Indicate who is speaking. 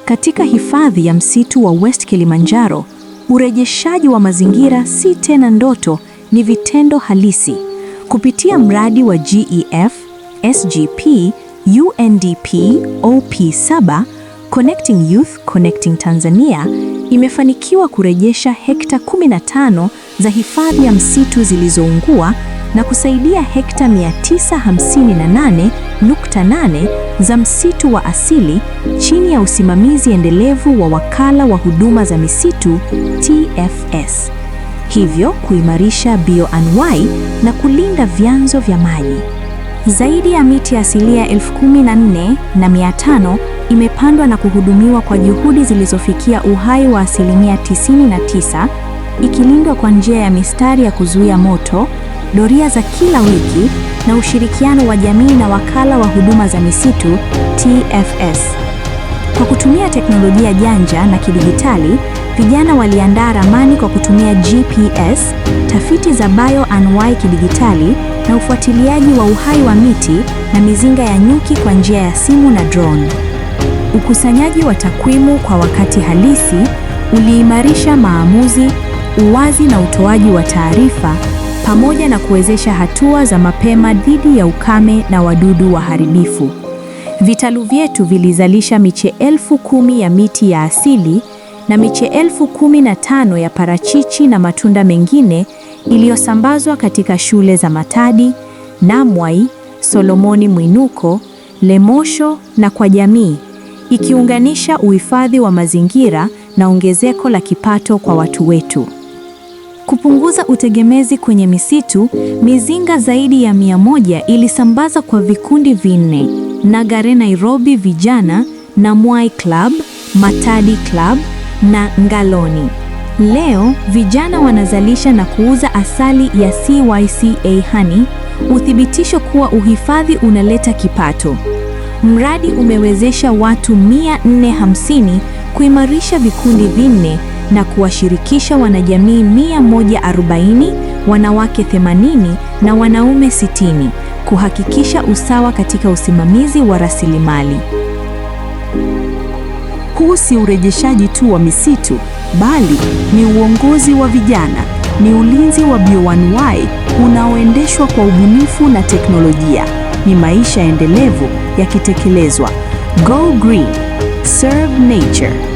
Speaker 1: Katika hifadhi ya msitu wa West Kilimanjaro, urejeshaji wa mazingira si tena ndoto, ni vitendo halisi. Kupitia mradi wa GEF, SGP, UNDP, OP7, Connecting Youth, Connecting Tanzania, imefanikiwa kurejesha hekta 15 za hifadhi ya msitu zilizoungua na kusaidia hekta 958.8 za msitu wa asili chini ya usimamizi endelevu wa Wakala wa Huduma za Misitu TFS. Hivyo kuimarisha bioanuwai na kulinda vyanzo vya maji. Zaidi ya miti asilia 14,500 imepandwa na kuhudumiwa kwa juhudi zilizofikia uhai wa asilimia 99, ikilindwa kwa njia ya mistari ya kuzuia moto, doria za kila wiki na ushirikiano wa jamii na Wakala wa Huduma za Misitu TFS. Kwa kutumia teknolojia janja na kidijitali, vijana waliandaa ramani kwa kutumia GPS, tafiti za bioanuwai kidijitali na ufuatiliaji wa uhai wa miti na mizinga ya nyuki kwa njia ya simu na drone. Ukusanyaji wa takwimu kwa wakati halisi uliimarisha maamuzi, uwazi na utoaji wa taarifa, pamoja na kuwezesha hatua za mapema dhidi ya ukame na wadudu waharibifu. Vitalu vyetu vilizalisha miche 10,000 ya miti ya asili na miche 15,000 ya parachichi na matunda mengine iliyosambazwa katika shule za Matadi, Namwai, Solomoni Mwinuko, Lemosho na kwa jamii, ikiunganisha uhifadhi wa mazingira na ongezeko la kipato kwa watu wetu. Kupunguza utegemezi kwenye misitu, mizinga zaidi ya 100 ilisambaza kwa vikundi 4: Nagare Nairobi Vijana, Namwai Club, Matadi Club na Ngaloni. Leo vijana wanazalisha na kuuza asali ya CYCA Honey, uthibitisho kuwa uhifadhi unaleta kipato. Mradi umewezesha watu 450 kuimarisha vikundi 4 na kuwashirikisha wanajamii 140, wanawake 80 na wanaume 60, kuhakikisha usawa katika usimamizi wa rasilimali. Huu si urejeshaji tu wa misitu, bali ni uongozi wa vijana, ni ulinzi wa bioanuwai unaoendeshwa kwa ubunifu na teknolojia. Ni maisha endelevu yakitekelezwa. Go Green, Serve Nature.